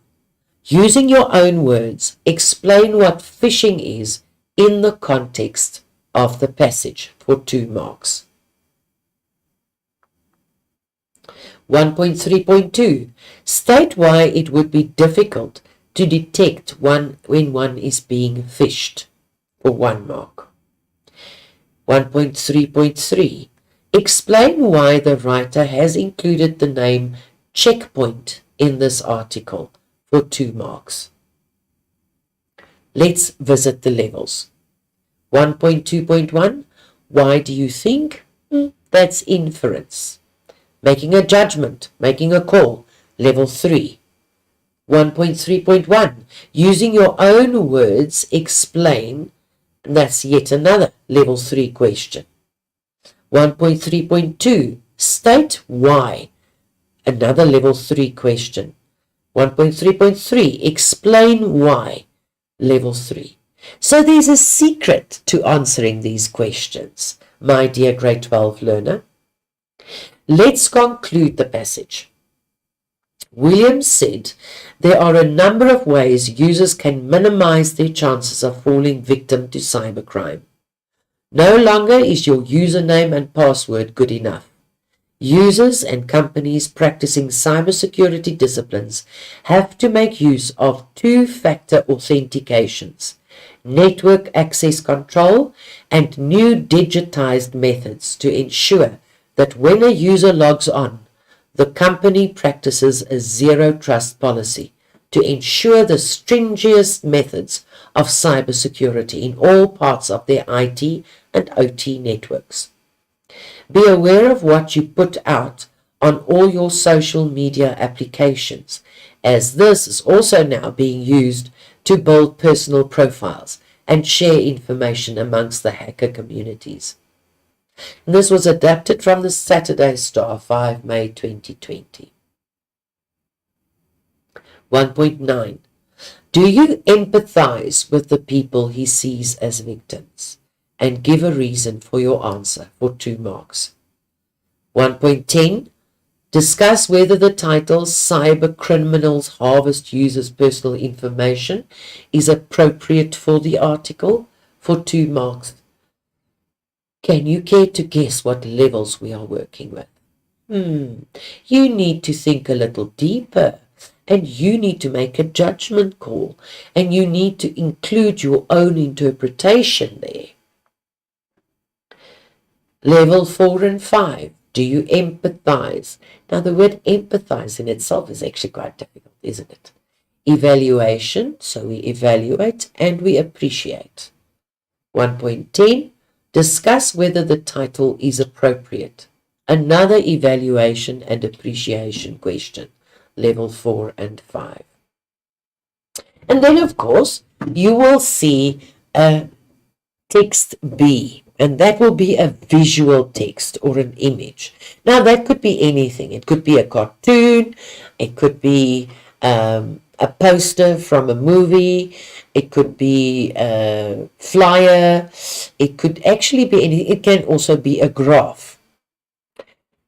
Using your own words, explain what phishing is in the context of the passage for 2 marks. 1.3.2. State why it would be difficult to detect when one is being fished, for 1 mark. 1.3.3. Explain why the writer has included the name Checkpoint in this article, for 2 marks. Let's visit the levels. 1.2.1. Why do you think? That's inference. Making a judgment, making a call, level 3. 1.3.1. Using your own words, explain. That's yet another level 3 question. 1.3.2. State why. Another level 3 question. 1.3.3. Explain why. Level 3. So there's a secret to answering these questions, my dear grade 12 learner. Let's conclude the passage. Williams said there are a number of ways users can minimize their chances of falling victim to cybercrime. No longer is your username and password good enough. Users and companies practicing cybersecurity disciplines have to make use of 2-factor authentications, network access control, and new digitized methods to ensure that when a user logs on, the company practices a zero-trust policy to ensure the stringent methods of cybersecurity in all parts of their IT and OT networks. Be aware of what you put out on all your social media applications, as this is also now being used to build personal profiles and share information amongst the hacker communities. And this was adapted from the Saturday Star, 5 May 2020. 1.9. Do you empathize with the people he sees as victims? And give a reason for your answer, for 2 marks. 1.10. Discuss whether the title Cyber Criminals Harvest Users' Personal Information is appropriate for the article, for 2 marks. Can you care to guess what levels we are working with? You need to think a little deeper, and you need to make a judgment call, and you need to include your own interpretation there. Level 4 and 5. Do you empathize? Now, the word empathize in itself is actually quite difficult, isn't it? Evaluation, so we evaluate and we appreciate. 1.10. Discuss whether the title is appropriate. Another evaluation and appreciation question. Level 4 and 5. And then, of course, you will see a text B. And that will be a visual text or an image. Now, that could be anything. It could be a cartoon. It could be a poster from a movie. It could be a flyer. It could actually be anything. It can also be a graph.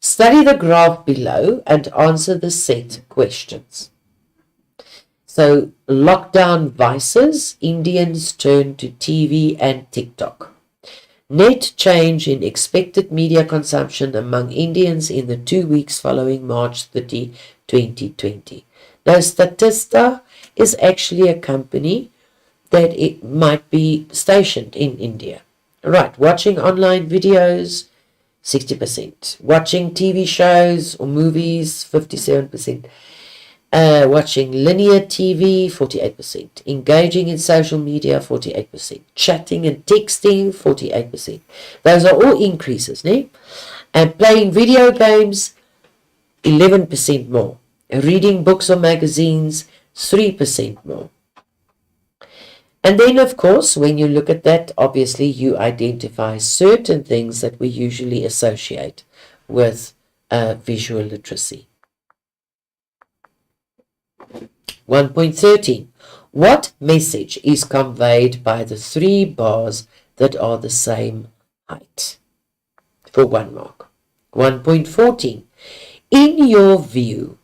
Study the graph below and answer the set questions. So, lockdown vices, Indians turn to TV and TikTok. Net change in expected media consumption among Indians in the 2 weeks following March 30, 2020. Now, Statista is actually a company that it might be stationed in India. Right, watching online videos, 60%. Watching TV shows or movies, 57%. Watching linear TV, 48%. Engaging in social media, 48%. Chatting and texting, 48%. Those are all increases, ne? And playing video games, 11% more. Reading books or magazines, 3% more. And then, of course, when you look at that, obviously you identify certain things that we usually associate with visual literacy. 1.13. What message is conveyed by the 3 bars that are the same height? For 1 mark. 1.14. In your view,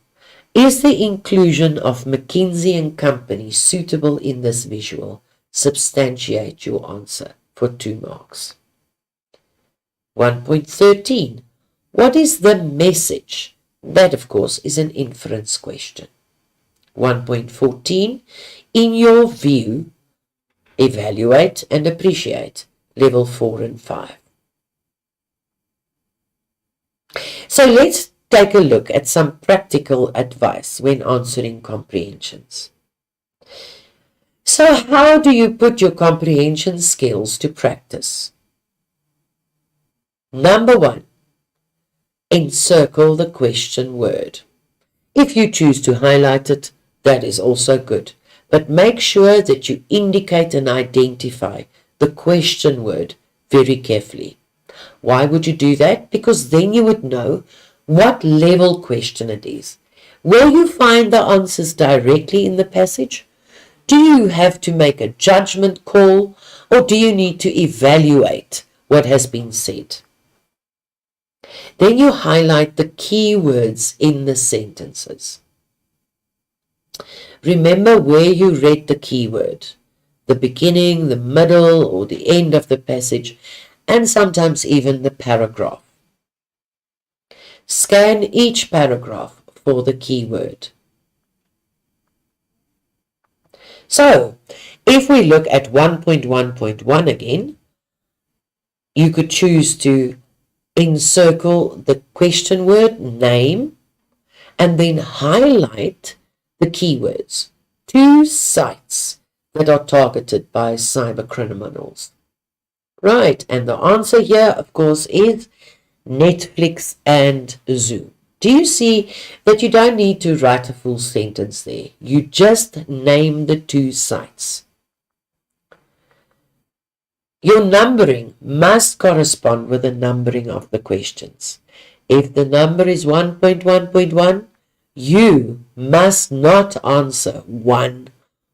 is the inclusion of McKinsey & Company suitable in this visual? Substantiate your answer, for 2 marks. 1.13. What is the message? That, of course, is an inference question. 1.14, in your view, evaluate and appreciate level 4 and 5. So let's take a look at some practical advice when answering comprehensions. So how do you put your comprehension skills to practice? Number 1, encircle the question word. If you choose to highlight it, that is also good. But make sure that you indicate and identify the question word very carefully. Why would you do that? Because then you would know what level question it is. Will you find the answers directly in the passage? Do you have to make a judgment call, or do you need to evaluate what has been said? Then you highlight the key words in the sentences. Remember where you read the keyword, the beginning, the middle, or the end of the passage, and sometimes even the paragraph. Scan each paragraph for the keyword. So, if we look at 1.1.1 again, you could choose to encircle the question word name and then highlight the keywords. 2 sites that are targeted by cyber criminals. Right, and the answer here, of course, is Netflix and Zoom. Do you see that you don't need to write a full sentence there? You just name the 2 sites. Your numbering must correspond with the numbering of the questions. If the number is 1.1.1, you must not answer 1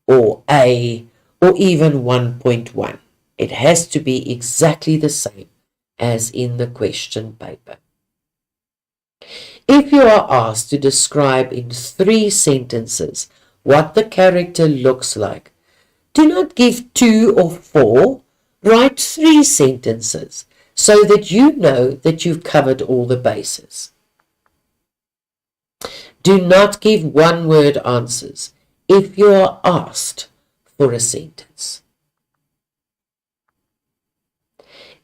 or A or even 1.1. It has to be exactly the same as in the question paper. If you are asked to describe in 3 sentences what the character looks like, do not give 2 or 4. Write 3 sentences so that you know that you've covered all the bases. Do not give 1-word answers if you are asked for a sentence.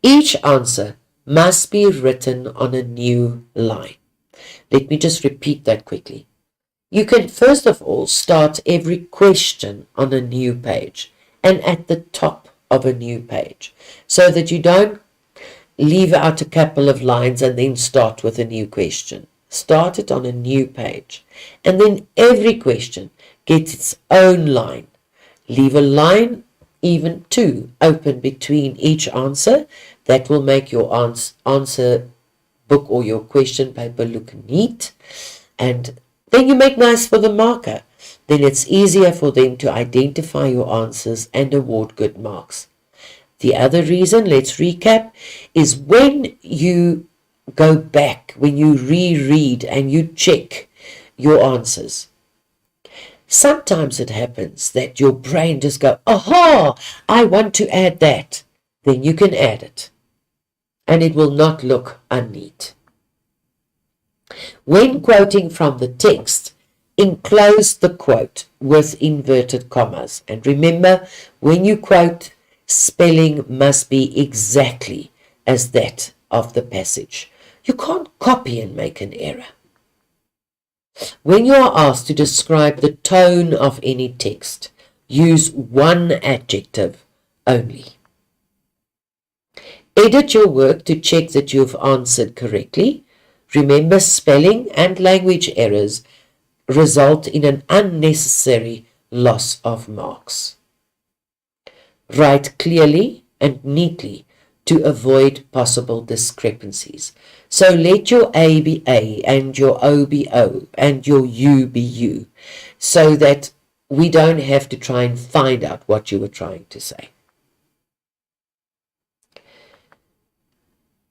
Each answer must be written on a new line. Let me just repeat that quickly. You can first of all start every question on a new page and at the top of a new page, so that you don't leave out a couple of lines and then start with a new question. Start it on a new page, and then every question gets its own line. Leave a line, even 2, open between each answer. That will make your answer book or your question paper look neat, and then you make nice for the marker. Then it's easier for them to identify your answers and award good marks. The other reason, let's recap, is when you go back, when you reread and you check your answers, sometimes it happens that your brain just goes, aha, I want to add that. Then you can add it, and it will not look unneat. When quoting from the text, enclose the quote with inverted commas. And remember, when you quote, spelling must be exactly as that of the passage. You can't copy and make an error. When you are asked to describe the tone of any text, use 1 adjective only. Edit your work to check that you've answered correctly. Remember, spelling and language errors result in an unnecessary loss of marks. Write clearly and neatly to avoid possible discrepancies. So let your A be A and your O be O and your U be U, so that we don't have to try and find out what you were trying to say.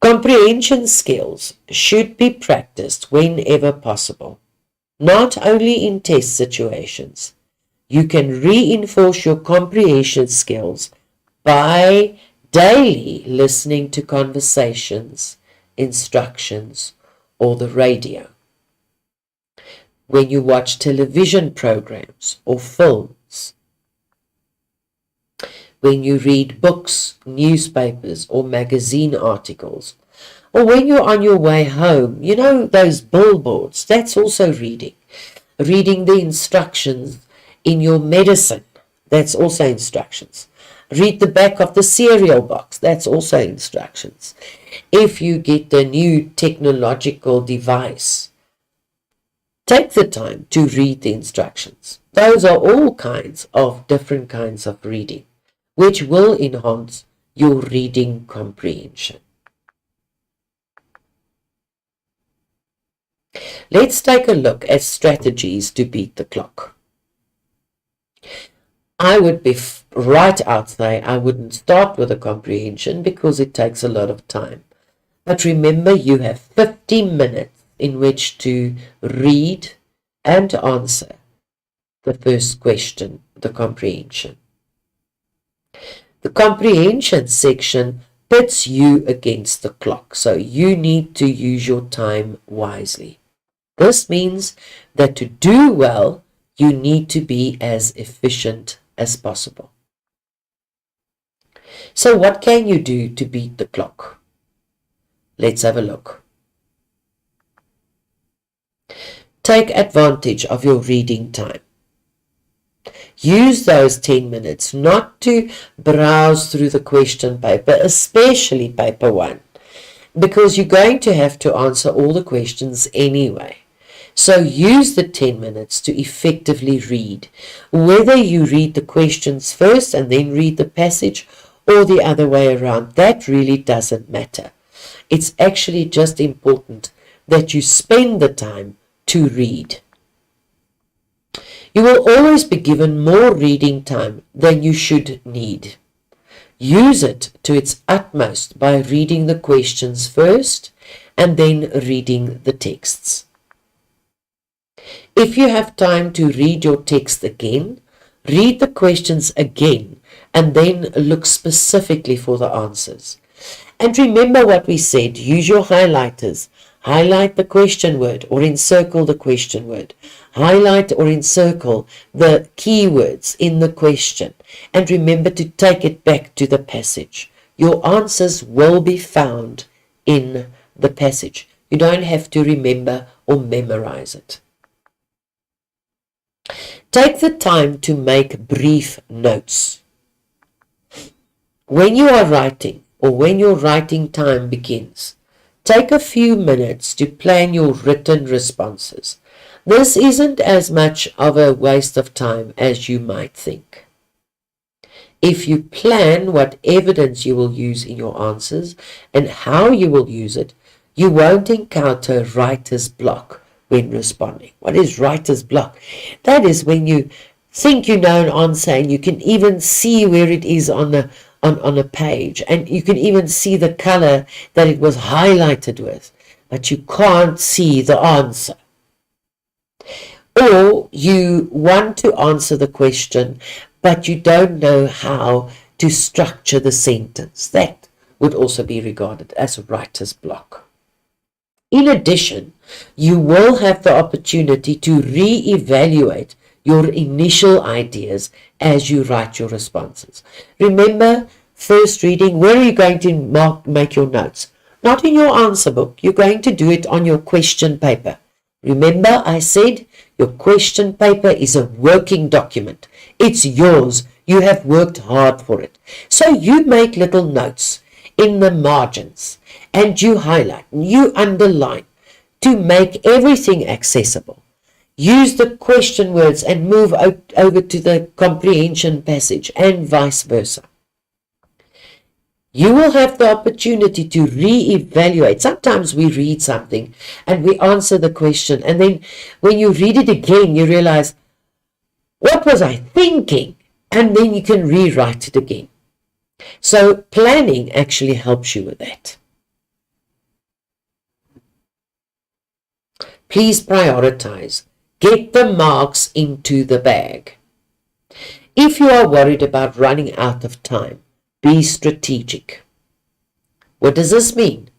Comprehension skills should be practiced whenever possible, not only in test situations. You can reinforce your comprehension skills by daily listening to conversations, instructions, or the radio. when you watch television programs or films, when you read books, newspapers, or magazine articles, or when you're on your way home, you know, those billboards, that's also reading. Reading the instructions in your medicine, that's also instructions. Read the back of the cereal box, that's also instructions. If you get a new technological device, take the time to read the instructions. Those are all kinds of different kinds of reading, which will enhance your reading comprehension. Let's take a look at strategies to beat the clock. I would be right out there. I wouldn't start with a comprehension because it takes a lot of time. But remember, you have 50 minutes in which to read and answer the first question, the comprehension. The comprehension section pits you against the clock, so you need to use your time wisely. This means that to do well, you need to be as efficient as possible. So what can you do to beat the clock? Let's have a look. Take advantage of your reading time. Use those 10 minutes not to browse through the question paper, especially paper 1, because you're going to have to answer all the questions anyway. So use the 10 minutes to effectively read. Whether you read the questions first and then read the passage or the other way around, that really doesn't matter. It's actually just important that you spend the time to read. You will always be given more reading time than you should need. Use it to its utmost by reading the questions first and then reading the texts. If you have time to read your text again, read the questions again and then look specifically for the answers. And remember what we said, use your highlighters. Highlight the question word or encircle the question word. Highlight or encircle the keywords in the question. And remember to take it back to the passage. Your answers will be found in the passage. You don't have to remember or memorize it. Take the time to make brief notes. When you are writing or when your writing time begins, take a few minutes to plan your written responses. This isn't as much of a waste of time as you might think. If you plan what evidence you will use in your answers and how you will use it, you won't encounter writer's block when responding. What is writer's block? That is when you think you know an answer and you can even see where it is on a page, and you can even see the color that it was highlighted with, but you can't see the answer. Or you want to answer the question, but you don't know how to structure the sentence. That would also be regarded as a writer's block. In addition, you will have the opportunity to re-evaluate your initial ideas as you write your responses. Remember, first reading, where are you going to make your notes? Not in your answer book. You're going to do it on your question paper. Remember, I said your question paper is a working document. It's yours. You have worked hard for it. So you make little notes in the margins and you highlight, you underline to make everything accessible. Use the question words and move over to the comprehension passage and vice versa. You will have the opportunity to re-evaluate. Sometimes we read something and we answer the question, and then when you read it again, you realize, what was I thinking? And then you can rewrite it again. So planning actually helps you with that. Please prioritize. Get the marks into the bag. If you are worried about running out of time, be strategic. What does this mean?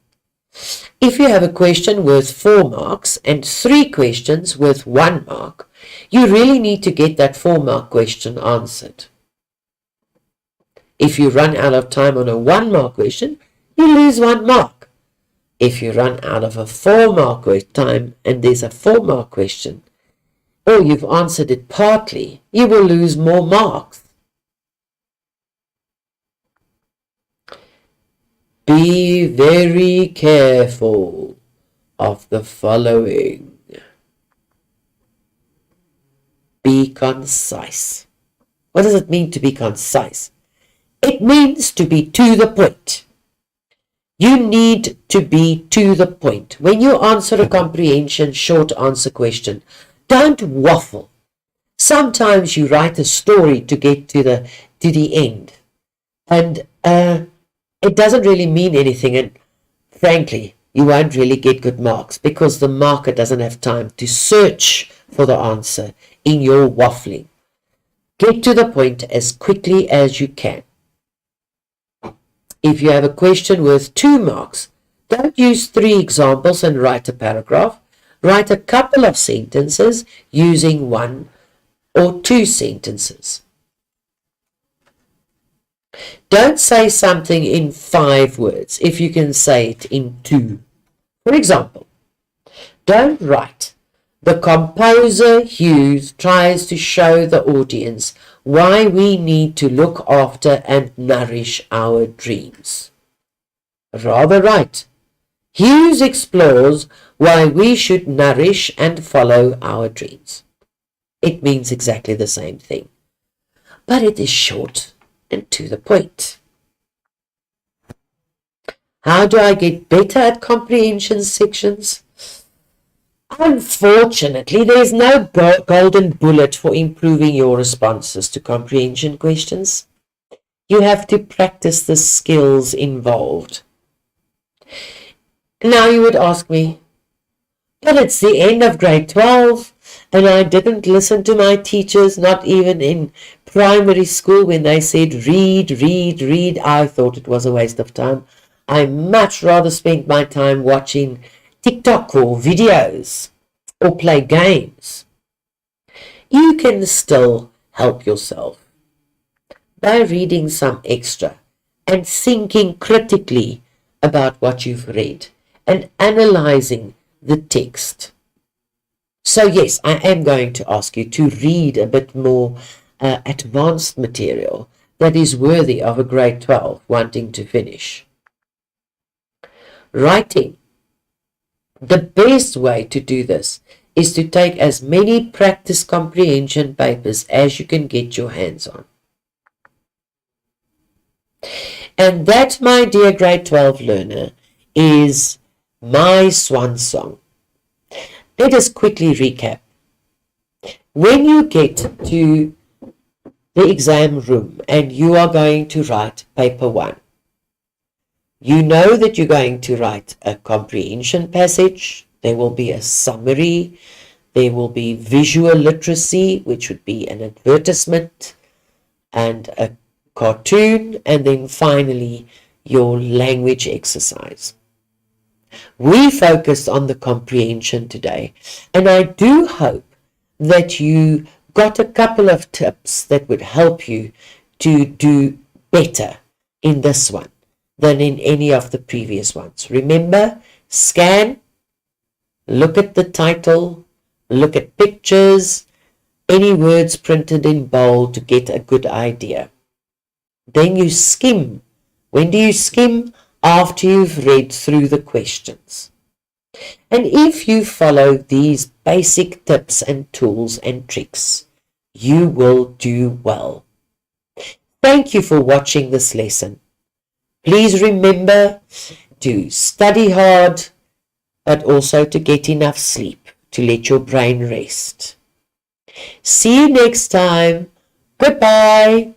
If you have a question worth 4 marks and 3 questions worth 1 mark, you really need to get that 4-mark question answered. If you run out of time on a 1-mark question, you lose 1 mark. If you run out of a 4-mark time and there's a 4-mark question, or you've answered it partly, you will lose more marks. Be very careful of the following. Be concise. What does it mean to be concise? It means to be to the point. You need to be to the point. When you answer a comprehension short answer question, don't waffle. Sometimes you write a story to get to the end, and it doesn't really mean anything, and frankly, you won't really get good marks because the marker doesn't have time to search for the answer in your waffling. Get to the point as quickly as you can. If you have a question worth 2 marks, don't use 3 examples and write a paragraph. Write a couple of sentences using 1 or 2 sentences. Don't say something in 5 words if you can say it in 2. For example, don't write, "The composer Hughes tries to show the audience why we need to look after and nourish our dreams." Rather write, "Hughes explores why we should nourish and follow our dreams." It means exactly the same thing, but it is short and to the point. How do I get better at comprehension sections? Unfortunately, there is no golden bullet for improving your responses to comprehension questions. You have to practice the skills involved. Now you would ask me, but it's the end of grade 12 and I didn't listen to my teachers, not even in primary school when they said read, read, read. I thought it was a waste of time. I much rather spend my time watching TikTok or videos or play games. You can still help yourself by reading some extra and thinking critically about what you've read and analyzing the text. So yes, I am going to ask you to read a bit more advanced material that is worthy of a grade 12 wanting to finish. Writing. The best way to do this is to take as many practice comprehension papers as you can get your hands on. And that, my dear grade 12 learner, is my swan song. Let us quickly recap. When you get to the exam room and you are going to write paper 1, you know that you're going to write a comprehension passage. There will be a summary. There will be visual literacy, which would be an advertisement and a cartoon, and then finally your language exercise. We focused on the comprehension today, and I do hope that you got a couple of tips that would help you to do better in this one than in any of the previous ones. Remember, scan, look at the title, look at pictures, any words printed in bold to get a good idea. Then you skim. When do you skim? After you've read through the questions. And if you follow these basic tips and tools and tricks, you will do well. Thank you for watching this lesson. Please remember to study hard, but also to get enough sleep to let your brain rest. See you next time. Goodbye.